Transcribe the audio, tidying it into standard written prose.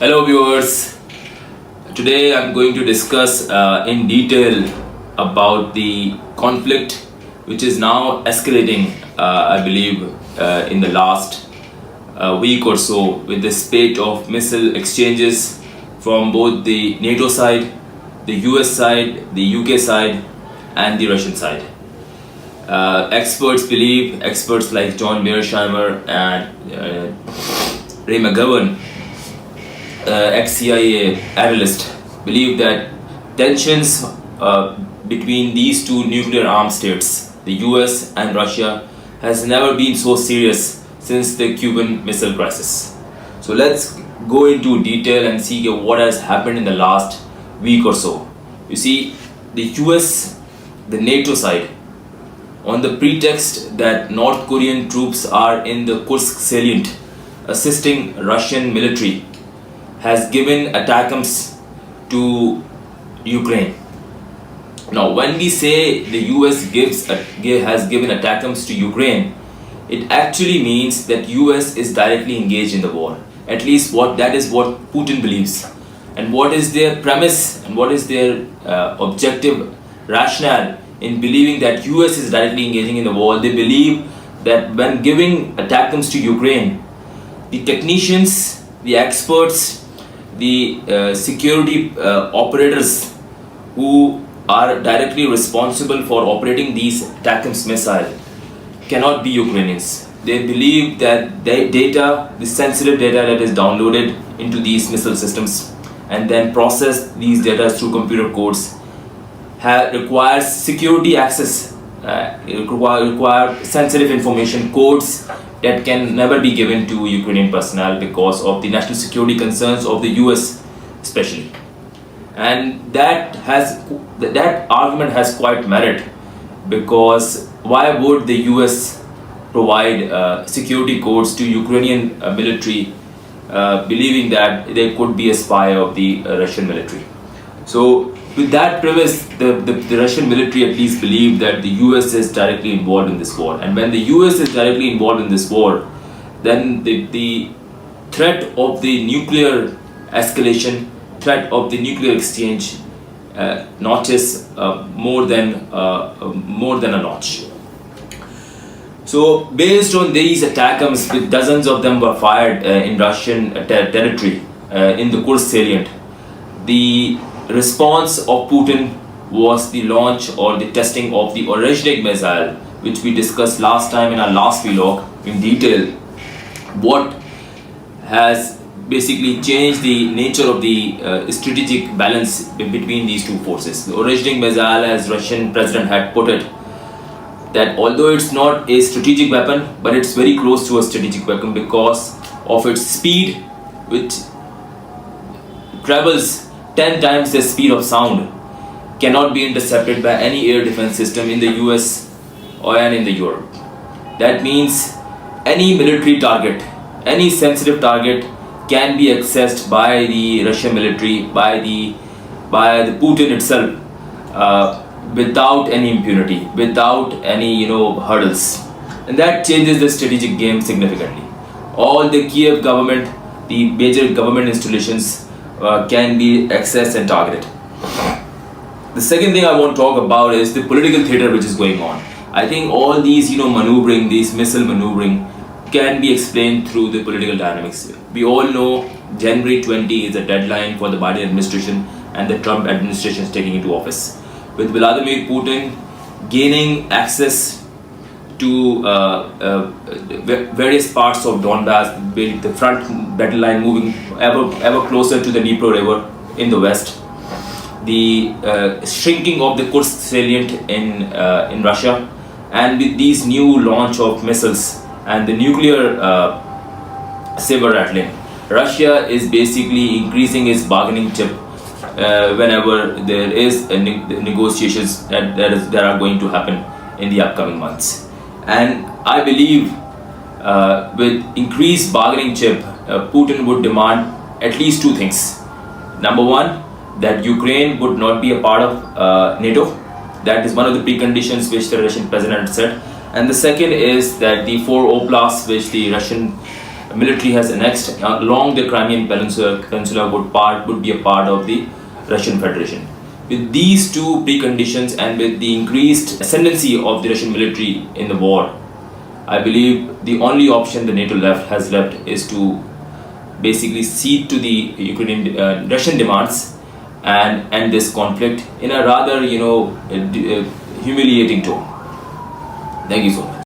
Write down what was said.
Hello viewers, today I'm going to discuss in detail about the conflict which is now escalating, I believe, in the last week or so with the spate of missile exchanges from both the NATO side, the US side, the UK side and the Russian side. Experts like John Mearsheimer and Ray McGovern, ex-CIA analyst, believe that tensions between these two nuclear armed states, the US and Russia, has never been so serious since the Cuban Missile Crisis. So let's go into detail and see what has happened in the last week or so. You see, the US, the NATO side, on the pretext that North Korean troops are in the Kursk salient assisting Russian military, has given ATACMS to Ukraine. Now, when we say the US has given ATACMS to Ukraine, it actually means that US is directly engaged in the war. At least that is what Putin believes. And what is their premise and what is their objective rationale in believing that US is directly engaging in the war? They believe that when giving ATACMS to Ukraine, the technicians, the experts, the security operators who are directly responsible for operating these ATACMS missiles cannot be Ukrainians. They believe that the sensitive data that is downloaded into these missile systems and then process these data through computer codes requires security access, require sensitive information codes that can never be given to Ukrainian personnel because of the national security concerns of the US especially. And that argument has quite merit, because why would the US provide security codes to Ukrainian military believing that they could be a spy of the Russian military? So with that premise, the Russian military at least believe that the US is directly involved in this war. And when the US is directly involved in this war, then the threat of the nuclear escalation, threat of the nuclear exchange notches more than a notch. So based on these ATACMS, with dozens of them were fired in Russian territory in the Kursk salient, the response of Putin was the launch or the testing of the originating missile, which we discussed last time in our last vlog in detail. What has basically changed the nature of the strategic balance between these two forces. The originating missile, as Russian president had put it, that although it's not a strategic weapon, but it's very close to a strategic weapon because of its speed, which travels 10 times the speed of sound, cannot be intercepted by any air defense system in the US and in the Europe. That means any military target, any sensitive target can be accessed by the Russian military, by the Putin itself, without any impunity, without any hurdles. And that changes the strategic game significantly. All the Kiev government, the major government installations can be accessed and targeted. The second thing I want to talk about is the political theater which is going on. I think all these maneuvering, these missile maneuvering, can be explained through the political dynamics. We all know January 20 is a deadline for the Biden administration and the Trump administration is taking into office. With Vladimir Putin gaining access to various parts of Donbass, the front battle line moving ever closer to the Dnipro River in the west, the shrinking of the Kursk salient in Russia, and with these new launch of missiles and the nuclear saber rattling, Russia is basically increasing its bargaining chip whenever there is negotiations that are going to happen in the upcoming months. And I believe with increased bargaining chip, Putin would demand at least two things. Number one, that Ukraine would not be a part of NATO. That is one of the preconditions which the Russian president said. And the second is that the 4 oblasts which the Russian military has annexed along the Crimean Peninsula would be a part of the Russian Federation. With these two preconditions and with the increased ascendancy of the Russian military in the war, I believe the only option the NATO has left is to basically cede to the Ukrainian Russian demands and end this conflict in a rather humiliating tone. Thank you so much.